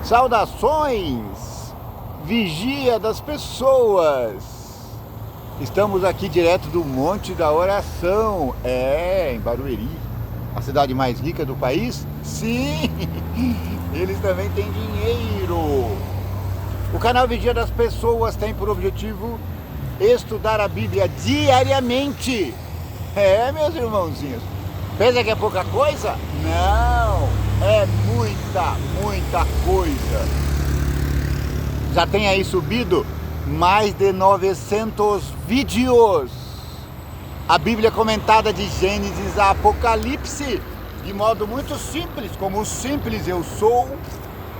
Saudações, vigia das pessoas. Estamos aqui direto do Monte da Oração, em Barueri, a cidade mais rica do país. Sim, eles também têm dinheiro. O canal Vigia das Pessoas tem por objetivo estudar a Bíblia diariamente. Meus irmãozinhos, pensa que é pouca coisa? Não, é muita coisa. Já tem aí subido mais de 900 vídeos. A Bíblia comentada de Gênesis a Apocalipse, de modo muito simples, como simples eu sou,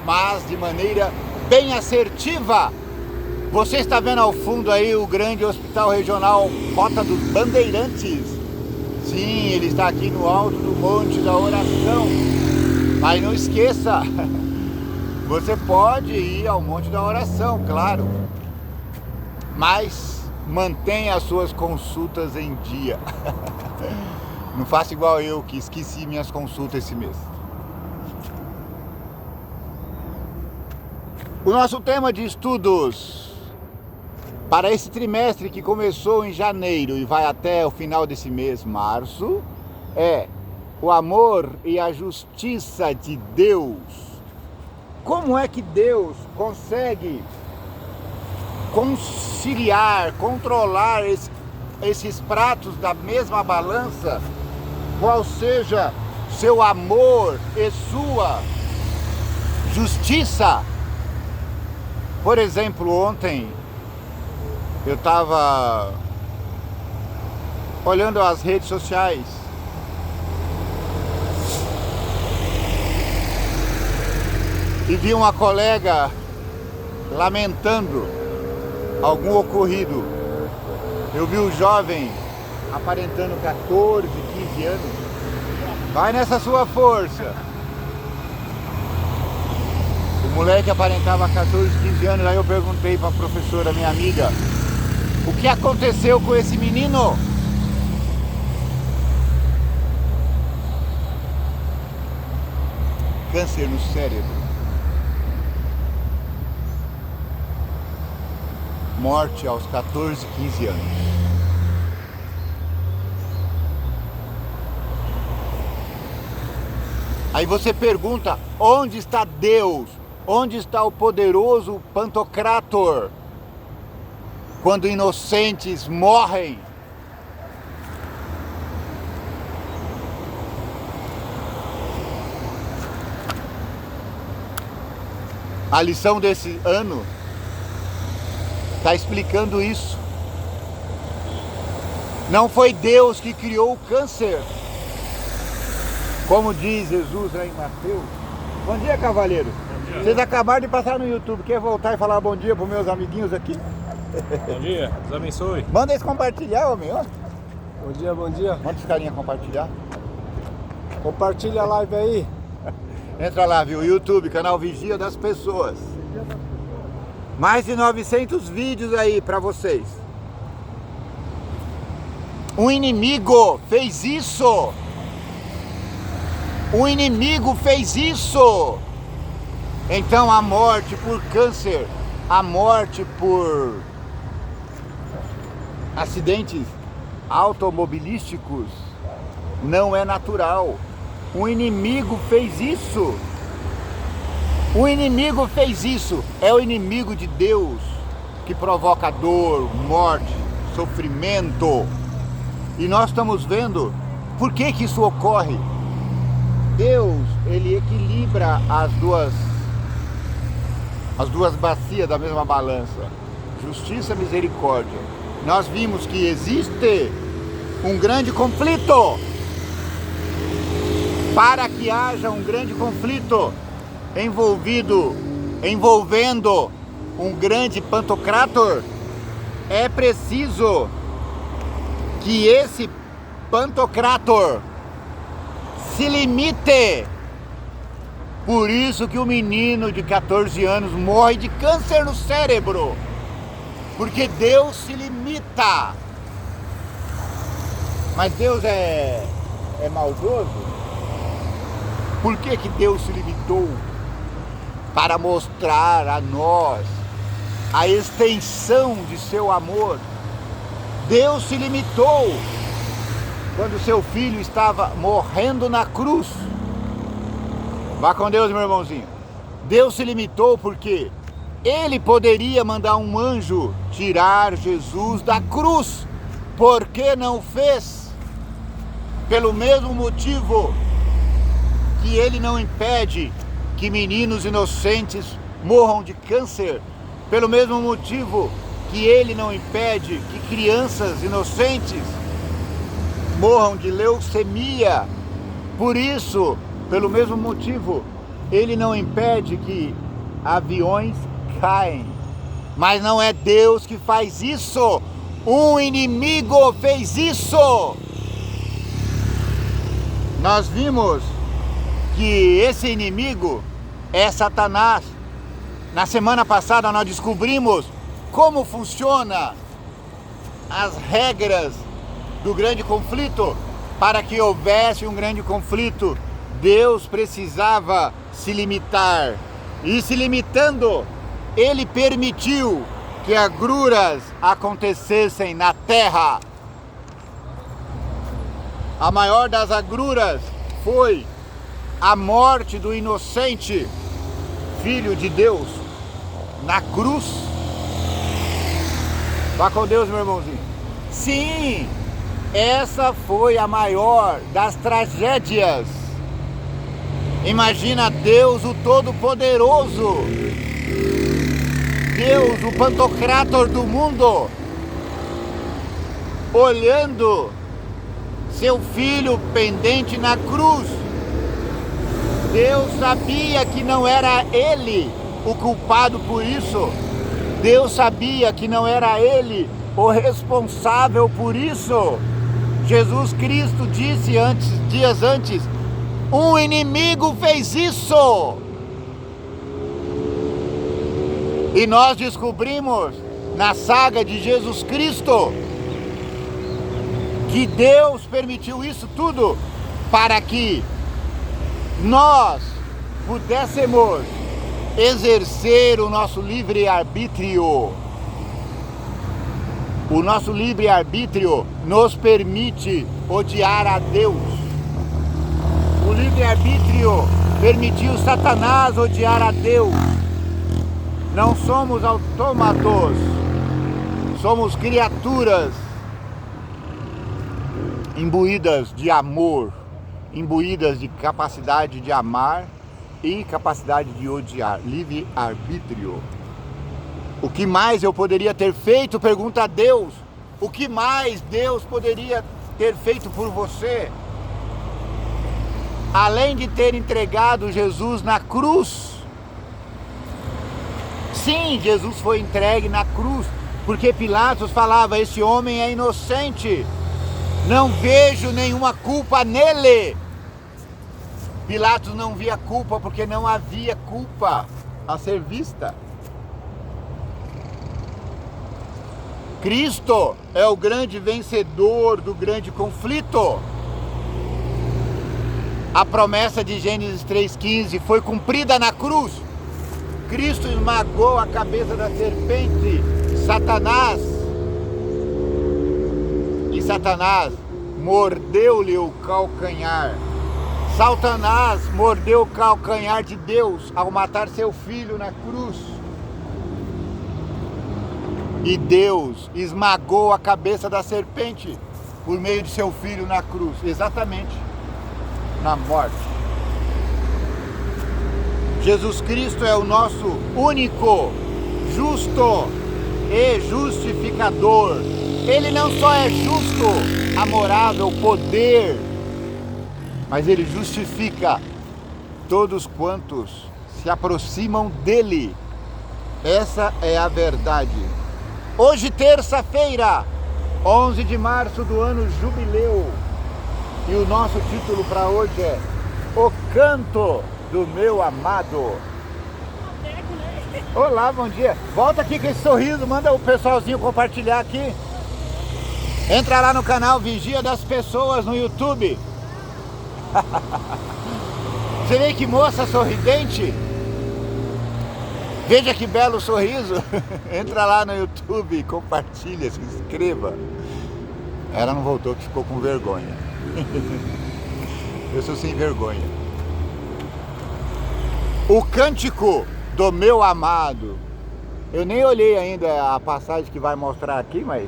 mas de maneira bem assertiva. Você está vendo ao fundo aí o grande hospital regional Rota dos Bandeirantes. Sim, ele está aqui no alto do Monte da Oração. Mas não esqueça, você pode ir ao Monte da Oração, claro, mas mantenha as suas consultas em dia. Não faça igual eu, que esqueci minhas consultas esse mês. O nosso tema de estudos para esse trimestre que começou em janeiro e vai até o final desse mês, março, é o amor e a justiça de Deus. Como é que Deus consegue conciliar, controlar esses pratos da mesma balança, qual seja seu amor e sua justiça? Por exemplo, ontem eu estava olhando as redes sociais e vi uma colega lamentando algum ocorrido. Eu vi o jovem aparentando 14, 15 anos. Vai nessa sua força. O moleque aparentava 14, 15 anos. Aí eu perguntei para a professora, minha amiga, o que aconteceu com esse menino? Câncer no cérebro. Morte aos 14, 15 anos. Aí você pergunta, onde está Deus? Onde está o poderoso Pantocrator? Quando inocentes morrem. A lição desse ano está explicando isso. Não foi Deus que criou o câncer, como diz Jesus lá em Mateus. Bom dia, cavaleiro. Bom dia. Vocês acabaram de passar no YouTube. Quer voltar e falar bom dia para os meus amiguinhos aqui? Bom dia, Deus abençoe. Manda eles compartilhar, homem, ó. Bom dia, bom dia. Manda os carinha compartilhar. Compartilha a live aí. Entra lá, viu? YouTube, canal Vigia das Pessoas. Mais de 900 vídeos aí pra vocês. Um inimigo fez isso. Um inimigo fez isso. Então a morte por câncer, a morte por acidentes automobilísticos não é natural. O inimigo fez isso. O inimigo fez isso. É o inimigo de Deus que provoca dor, morte, sofrimento. E nós estamos vendo por que isso ocorre. Deus, ele equilibra as duas bacias da mesma balança. Justiça e misericórdia. Nós vimos que existe um grande conflito. Para que haja um grande conflito envolvendo um grande Pantocrator, é preciso que esse Pantocrator se limite. Por isso que o menino de 14 anos morre de câncer no cérebro, porque Deus se limita. Mas Deus é maldoso? Por que Deus se limitou? para mostrar a nós a extensão de seu amor. Deus se limitou quando seu filho estava morrendo na cruz. Vá com Deus, meu irmãozinho. Deus se limitou porque ele poderia mandar um anjo tirar Jesus da cruz. Por que não fez? Pelo mesmo motivo que ele não impede que meninos inocentes morram de câncer. Pelo mesmo motivo que ele não impede que crianças inocentes morram de leucemia. Por isso, pelo mesmo motivo, ele não impede que aviões caem. Mas não é Deus que faz isso. Um inimigo fez isso. Nós vimos que esse inimigo é Satanás. Na semana passada nós descobrimos como funciona as regras do grande conflito. Para que houvesse um grande conflito, Deus precisava se limitar. E se limitando, ele permitiu que agruras acontecessem na terra. A maior das agruras foi a morte do inocente Filho de Deus na cruz. Vá com Deus, meu irmãozinho. Sim, essa foi a maior das tragédias. Imagina Deus, o Todo-Poderoso, Deus, o Pantocrator do mundo, olhando seu filho pendente na cruz. Deus sabia que não era ele o culpado por isso. Deus sabia que não era ele o responsável por isso. Jesus Cristo disse dias antes, um inimigo fez isso. E nós descobrimos na saga de Jesus Cristo que Deus permitiu isso tudo para que nós pudéssemos exercer o nosso livre-arbítrio. O nosso livre-arbítrio nos permite odiar a Deus. O livre-arbítrio permitiu Satanás odiar a Deus. Não somos autômatos, somos criaturas imbuídas de amor, imbuídas de capacidade de amar e capacidade de odiar, livre-arbítrio. O que mais eu poderia ter feito? Pergunta a Deus. O que mais Deus poderia ter feito por você? Além de ter entregado Jesus na cruz. Sim, Jesus foi entregue na cruz, porque Pilatos falava, esse homem é inocente, não vejo nenhuma culpa nele. Pilatos não via culpa porque não havia culpa a ser vista. Cristo é o grande vencedor do grande conflito. A promessa de Gênesis 3,15 foi cumprida na cruz. Cristo esmagou a cabeça da serpente, Satanás. E Satanás mordeu-lhe o calcanhar. Satanás mordeu o calcanhar de Deus ao matar seu filho na cruz. E Deus esmagou a cabeça da serpente por meio de seu filho na cruz, exatamente na morte. Jesus Cristo é o nosso único, justo e justificador. Ele não só é justo, amorável, poder, mas ele justifica todos quantos se aproximam dele. Essa é a verdade. Hoje, terça-feira, 11 de março do ano jubileu. E o nosso título para hoje é O Canto do Meu Amado. Olá, bom dia. Volta aqui com esse sorriso, manda o pessoalzinho compartilhar aqui. Entra lá no canal Vigia das Pessoas no YouTube. Você vê que moça sorridente? Veja que belo sorriso. Entra lá no YouTube, compartilha, se inscreva. Ela não voltou, que ficou com vergonha. Eu sou sem vergonha. O cântico do meu amado. Eu nem olhei ainda a passagem que vai mostrar aqui, mas...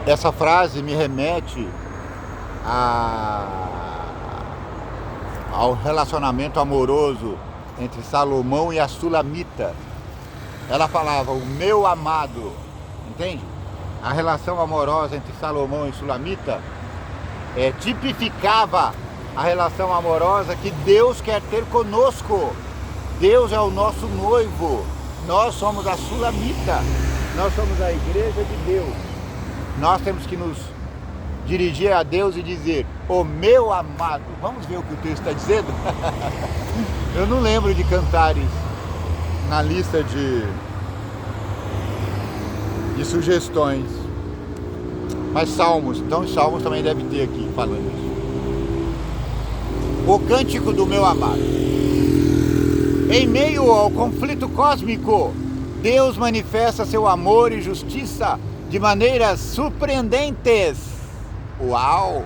essa frase me remete ao relacionamento amoroso entre Salomão e a Sulamita. Ela falava, o meu amado, entende? A relação amorosa entre Salomão e Sulamita tipificava a relação amorosa que Deus quer ter conosco. Deus é o nosso noivo, nós somos a Sulamita, nós somos a igreja de Deus. Nós temos que nos dirigir a Deus e dizer, o meu amado. Vamos ver o que o texto está dizendo? Eu não lembro de cantares na lista de sugestões. Mas Salmos, então Salmos também deve ter aqui falando isso. O cântico do meu amado. Em meio ao conflito cósmico, Deus manifesta seu amor e justiça de maneiras surpreendentes. Uau!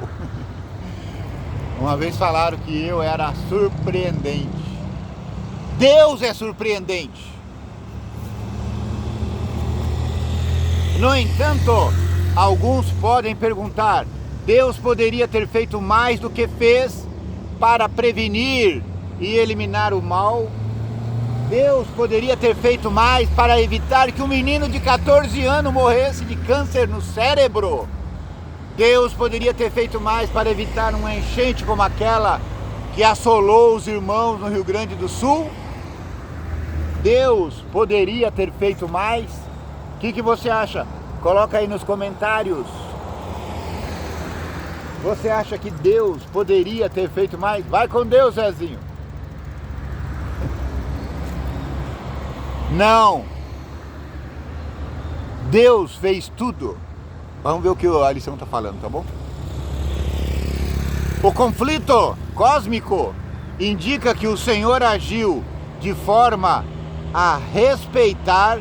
Uma vez falaram que eu era surpreendente. Deus é surpreendente. No entanto, alguns podem perguntar, Deus poderia ter feito mais do que fez para prevenir e eliminar o mal? Deus poderia ter feito mais para evitar que um menino de 14 anos morresse de câncer no cérebro? Deus poderia ter feito mais para evitar uma enchente como aquela que assolou os irmãos no Rio Grande do Sul? Deus poderia ter feito mais? O que você acha? Coloca aí nos comentários. Você acha que Deus poderia ter feito mais? Vai com Deus, Zezinho. Não. Deus fez tudo. Vamos ver o que a lição está falando, tá bom? O conflito cósmico indica que o Senhor agiu de forma a respeitar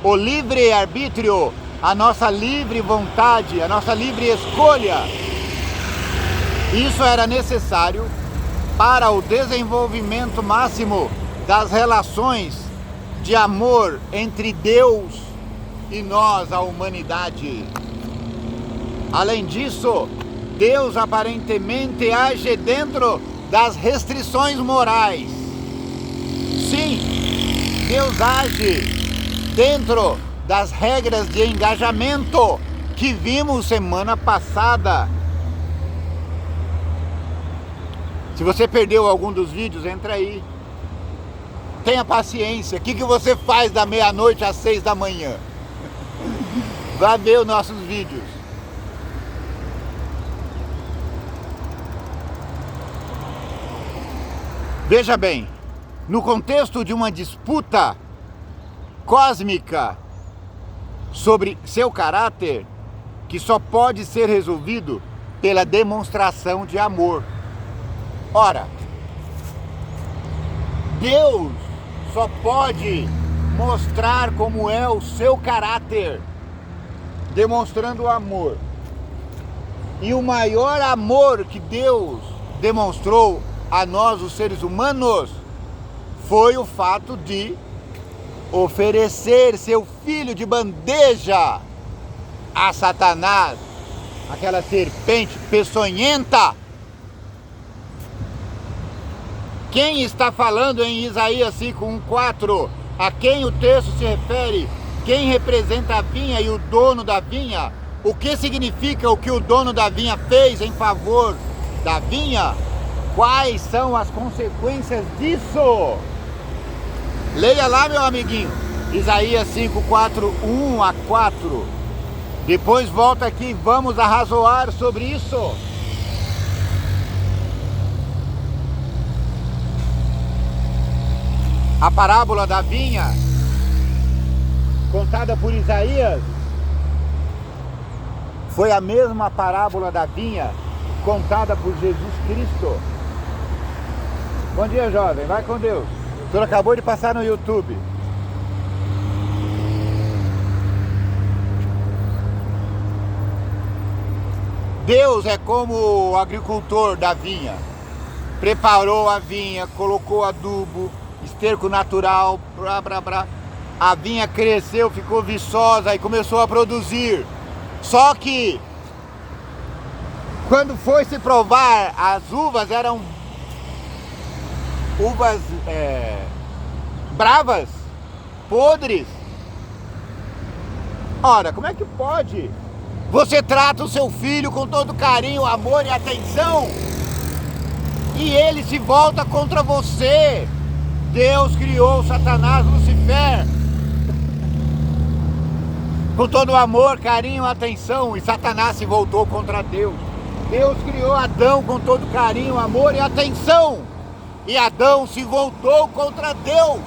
o livre-arbítrio, a nossa livre vontade, a nossa livre escolha. Isso era necessário para o desenvolvimento máximo das relações de amor entre Deus e nós, a humanidade. Além disso, Deus aparentemente age dentro das restrições morais. Sim, Deus age dentro das regras de engajamento que vimos semana passada. Se você perdeu algum dos vídeos, entra aí. Tenha paciência. O que você faz da meia-noite às 6 da manhã? Vai ver os nossos vídeos. Veja bem, no contexto de uma disputa cósmica sobre seu caráter, que só pode ser resolvido pela demonstração de amor. Ora, Deus só pode mostrar como é o seu caráter, demonstrando o amor. E o maior amor que Deus demonstrou a nós, os seres humanos, foi o fato de oferecer seu filho de bandeja a Satanás, aquela serpente peçonhenta. Quem está falando em Isaías 5:1-4? A quem o texto se refere? Quem representa a vinha e o dono da vinha? O que significa o que o dono da vinha fez em favor da vinha? Quais são as consequências disso? Leia lá, meu amiguinho, Isaías 5:4-1-4. Depois volta aqui e vamos arrazoar sobre isso. A parábola da vinha, contada por Isaías, foi a mesma parábola da vinha contada por Jesus Cristo. Bom dia, jovem, vai com Deus. O senhor acabou de passar no YouTube. Deus é como o agricultor da vinha. Preparou a vinha, colocou adubo, esterco natural, a vinha cresceu, ficou viçosa e começou a produzir. Só que, quando foi se provar, as uvas eram uvas bravas, podres. Ora, como é que pode? Você trata o seu filho com todo carinho, amor e atenção, e ele se volta contra você. Deus criou Satanás, Lucifer, com todo amor, carinho, atenção, e Satanás se voltou contra Deus. Deus criou Adão com todo carinho, amor e atenção, e Adão se voltou contra Deus.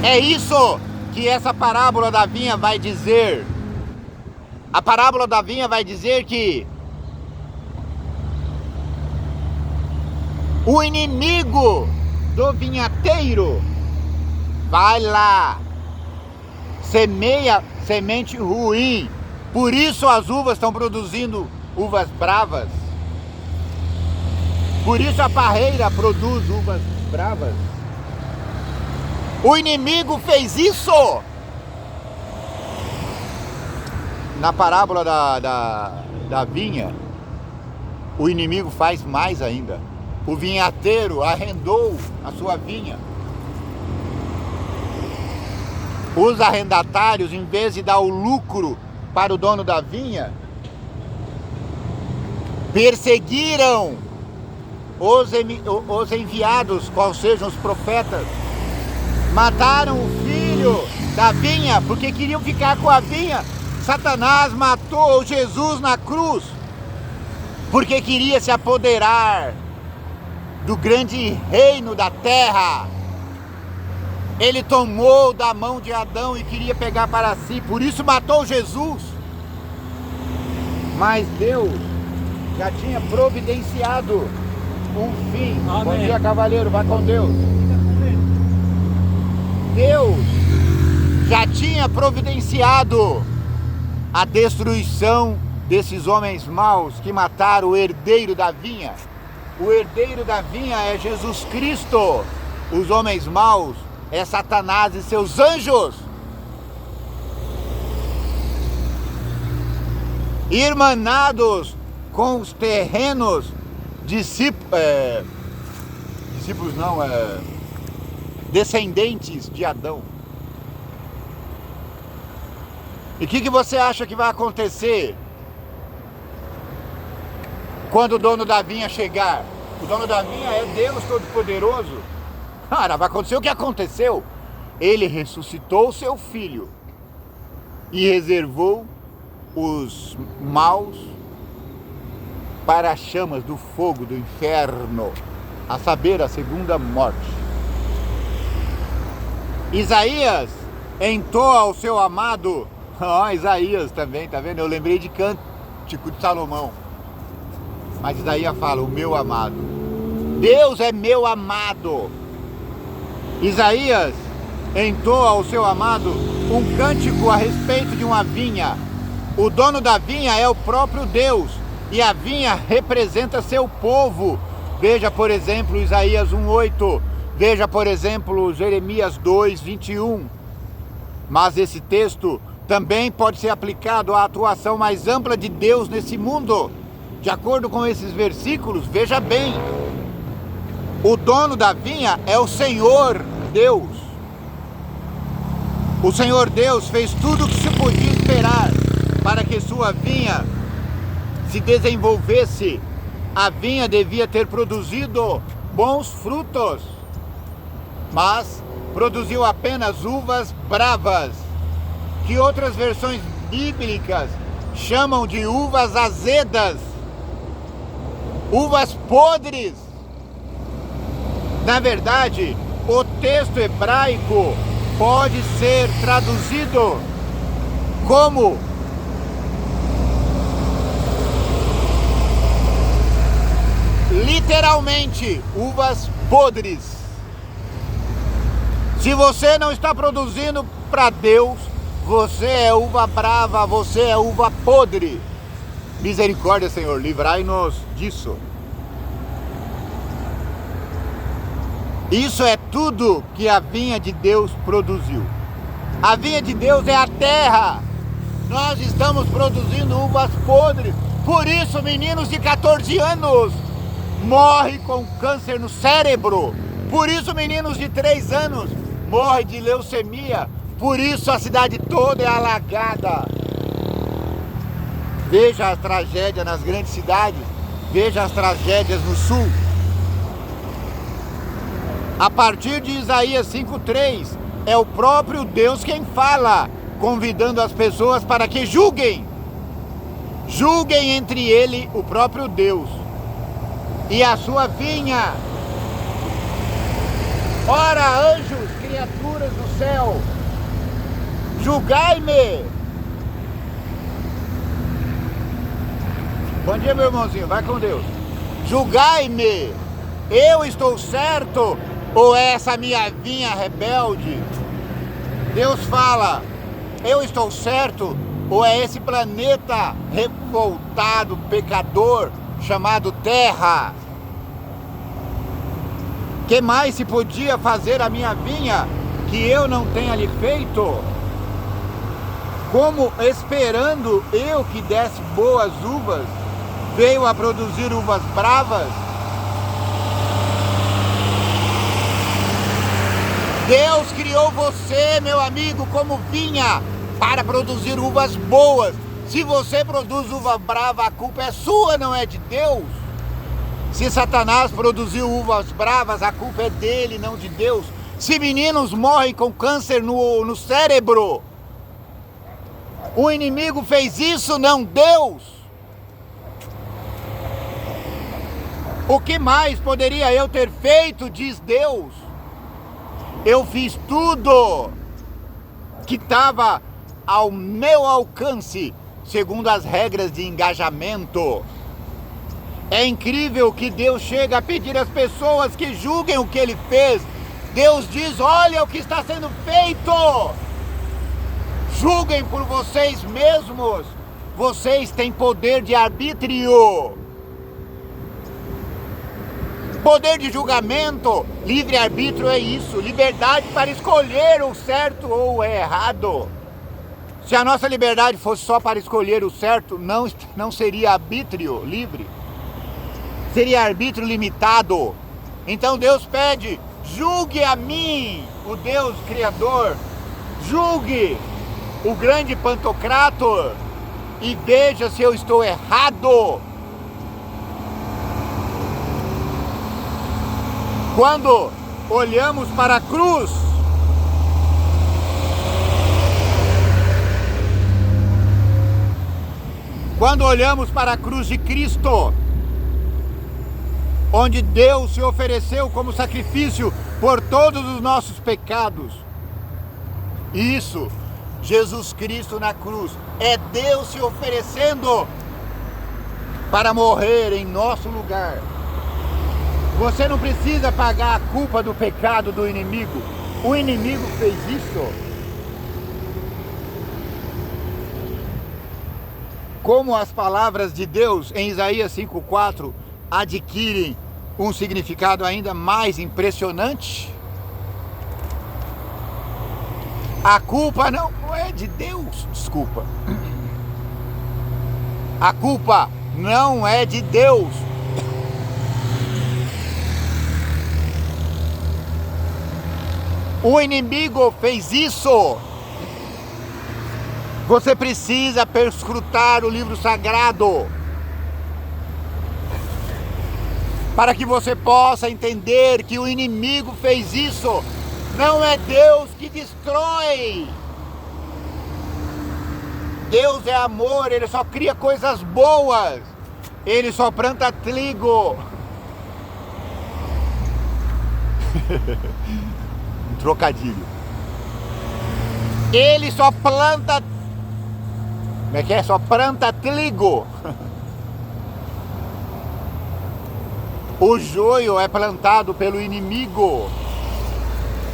É isso que essa parábola da vinha vai dizer. A parábola da vinha vai dizer que o inimigo do vinhateiro vai lá, semeia semente ruim. Por isso as uvas estão produzindo uvas bravas. Por isso a parreira produz uvas bravas. O inimigo fez isso. Na parábola da vinha, o inimigo faz mais ainda. O vinhateiro arrendou a sua vinha. Os arrendatários, em vez de dar o lucro para o dono da vinha, perseguiram os enviados, quais sejam os profetas. Mataram o filho da vinha porque queriam ficar com a vinha. Satanás matou Jesus na cruz porque queria se apoderar do grande reino da terra. Ele tomou da mão de Adão e queria pegar para si, por isso matou Jesus. Mas Deus já tinha providenciado um fim. Amém. Bom dia, cavaleiro, vai com Deus. Deus já tinha providenciado a destruição desses homens maus que mataram o herdeiro da vinha. O herdeiro da vinha é Jesus Cristo. Os homens maus é Satanás e seus anjos. Irmanados com os terrenos, descendentes de Adão. E o que você acha que vai acontecer quando o dono da vinha chegar? O dono da vinha é Deus Todo-Poderoso. Cara, vai acontecer o que aconteceu. Ele ressuscitou o seu filho e reservou os maus para as chamas do fogo do inferno, a saber, a segunda morte. Isaías entoa ao seu amado, Isaías também, tá vendo? Eu lembrei de Cântico de Salomão. Mas Isaías fala, o meu amado. Deus é meu amado. Isaías entoa ao seu amado um cântico a respeito de uma vinha. O dono da vinha é o próprio Deus, e a vinha representa seu povo. Veja, por exemplo, Isaías 1:8. Veja, por exemplo, Jeremias 2:21. Mas esse texto também pode ser aplicado à atuação mais ampla de Deus nesse mundo. De acordo com esses versículos, veja bem, o dono da vinha é o Senhor Deus. O Senhor Deus fez tudo o que se podia esperar para que sua vinha se desenvolvesse. A vinha devia ter produzido bons frutos, mas produziu apenas uvas bravas, que outras versões bíblicas chamam de uvas azedas, uvas podres. Na verdade, o texto hebraico pode ser traduzido como literalmente uvas podres. Se você não está produzindo para Deus, você é uva brava, você é uva podre. Misericórdia, Senhor, livrai-nos disso. Isso é tudo que a vinha de Deus produziu. A vinha de Deus é a terra. Nós estamos produzindo uvas podres. Por isso, meninos de 14 anos morrem com câncer no cérebro. Por isso, meninos de 3 anos morrem de leucemia. Por isso, a cidade toda é alagada. Veja a tragédia nas grandes cidades. Veja as tragédias no sul. A partir de Isaías 5:3, é o próprio Deus quem fala, convidando as pessoas para que julguem. Julguem entre ele, o próprio Deus, e a sua vinha. Ora, anjos, criaturas do céu, julgai-me. Bom dia, meu irmãozinho, vai com Deus. Julgai-me, eu estou certo ou é essa minha vinha rebelde? Deus fala, eu estou certo ou é esse planeta revoltado, pecador, chamado Terra? Que mais se podia fazer a minha vinha que eu não tenha lhe feito? Como esperando eu que desse boas uvas, veio a produzir uvas bravas? Deus criou você, meu amigo, como vinha para produzir uvas boas. Se você produz uva brava, a culpa é sua, não é de Deus. Se Satanás produziu uvas bravas, a culpa é dele, não de Deus. Se meninos morrem com câncer no cérebro, o inimigo fez isso, não Deus. O que mais poderia eu ter feito, diz Deus? Eu fiz tudo que estava ao meu alcance, segundo as regras de engajamento. É incrível que Deus chega a pedir às pessoas que julguem o que Ele fez. Deus diz, olha o que está sendo feito. Julguem por vocês mesmos. Vocês têm poder de arbítrio. Poder de julgamento, livre-arbítrio é isso, liberdade para escolher o certo ou o errado. Se a nossa liberdade fosse só para escolher o certo, não seria arbítrio livre, seria arbítrio limitado. Então Deus pede, julgue a mim, o Deus Criador, julgue o grande Pantocrator e veja se eu estou errado. Quando olhamos para a cruz, de Cristo, onde Deus se ofereceu como sacrifício por todos os nossos pecados. Isso, Jesus Cristo na cruz, é Deus se oferecendo para morrer em nosso lugar. Você não precisa pagar a culpa do pecado do inimigo. O inimigo fez isso. Como as palavras de Deus em Isaías 5:4 adquirem um significado ainda mais impressionante. A culpa não é de Deus, desculpa. A culpa não é de Deus. O inimigo fez isso. Você precisa perscrutar o livro sagrado para que você possa entender que o inimigo fez isso. Não é Deus que destrói. Deus é amor, Ele só cria coisas boas. Ele só planta trigo. Trocadilho. Ele só planta Como é que é? Só planta trigo. O joio é plantado pelo inimigo.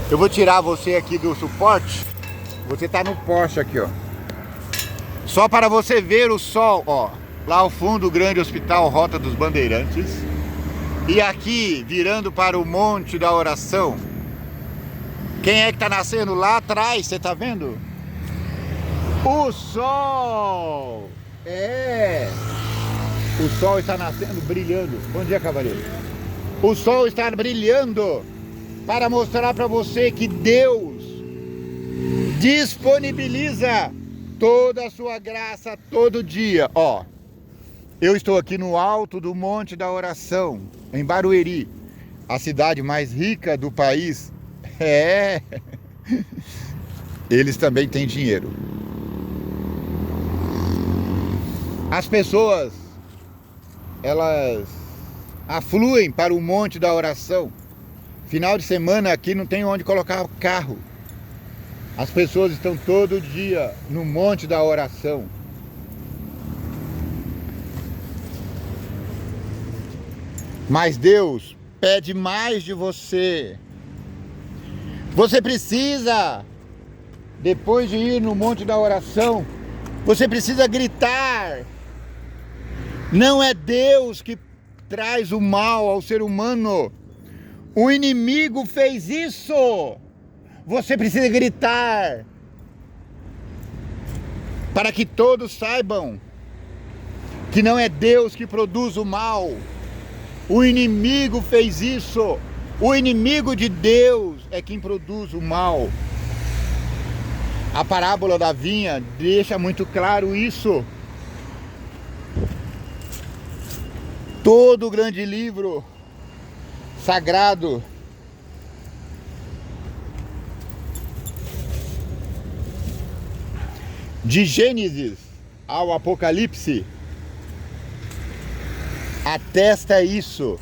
Eu vou tirar você aqui do suporte. Você tá no poste aqui, ó. Só para você ver o sol, ó. Lá ao fundo, o grande hospital Rota dos Bandeirantes. E aqui, virando para o Monte da Oração. Quem é que tá nascendo lá atrás? Você tá vendo? O sol! É! O sol está nascendo, brilhando. Bom dia, cavaleiro. O sol está brilhando para mostrar para você que Deus disponibiliza toda a sua graça todo dia. Ó, eu estou aqui no alto do Monte da Oração, em Barueri, a cidade mais rica do país. É, eles também têm dinheiro. As pessoas, elas afluem para o Monte da Oração. Final de semana aqui não tem onde colocar o carro. As pessoas estão todo dia no Monte da Oração. Mas Deus pede mais de você. Você precisa, depois de ir no Monte da Oração, você precisa gritar. Não é Deus que traz o mal ao ser humano. O inimigo fez isso. Você precisa gritar para que todos saibam que não é Deus que produz o mal. O inimigo fez isso. O inimigo de Deus é quem produz o mal. A parábola da vinha deixa muito claro isso. Todo o grande livro sagrado de Gênesis ao Apocalipse atesta isso.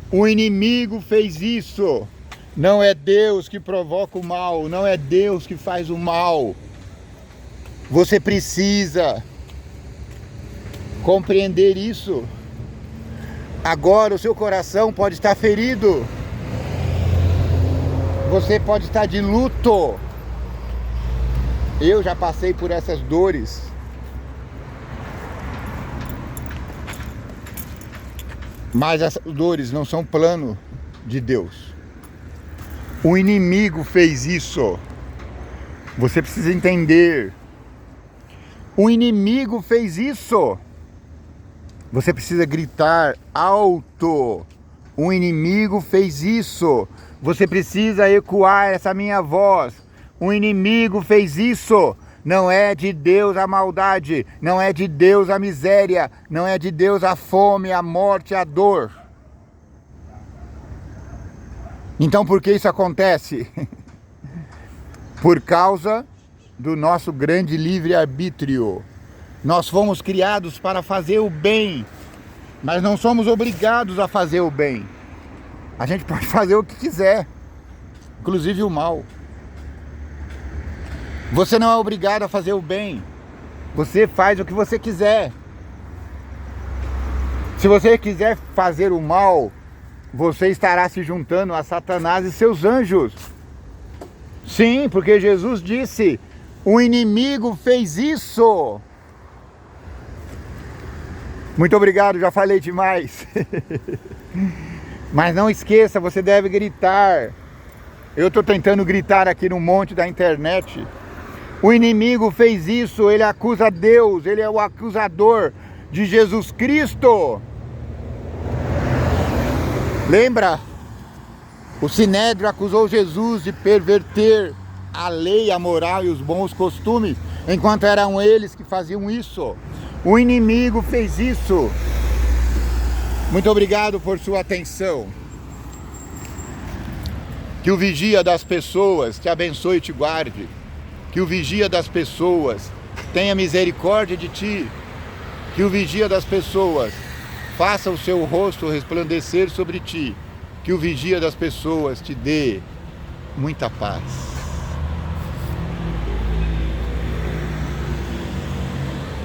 O inimigo fez isso. Não é Deus que provoca o mal, não é Deus que faz o mal. Você precisa compreender isso. Agora o seu coração pode estar ferido. Você pode estar de luto. Eu já passei por essas dores. Mas essas dores não são plano de Deus. O inimigo fez isso. Você precisa entender. O inimigo fez isso. Você precisa gritar alto. O inimigo fez isso. Você precisa ecoar essa minha voz. O inimigo fez isso. Não é de Deus a maldade. Não é de Deus a miséria. Não é de Deus a fome, a morte, a dor. Então por que isso acontece? Por causa do nosso grande livre-arbítrio. Nós fomos criados para fazer o bem, mas não somos obrigados a fazer o bem. A gente pode fazer o que quiser, inclusive o mal. Você não é obrigado a fazer o bem. Você faz o que você quiser. Se você quiser fazer o mal, você estará se juntando a Satanás e seus anjos. Sim, porque Jesus disse, o inimigo fez isso. Muito obrigado, já falei demais. Mas não esqueça, você deve gritar. Eu estou tentando gritar aqui no monte da internet. O inimigo fez isso, ele acusa Deus, ele é o acusador de Jesus Cristo. Lembra? O Sinédrio acusou Jesus de perverter a lei, a moral e os bons costumes, enquanto eram eles que faziam isso. O inimigo fez isso. Muito obrigado por sua atenção. Que o vigia das pessoas te abençoe e te guarde. Que o vigia das pessoas tenha misericórdia de ti. Que o vigia das pessoas faça o seu rosto resplandecer sobre ti. Que o vigia das pessoas te dê muita paz.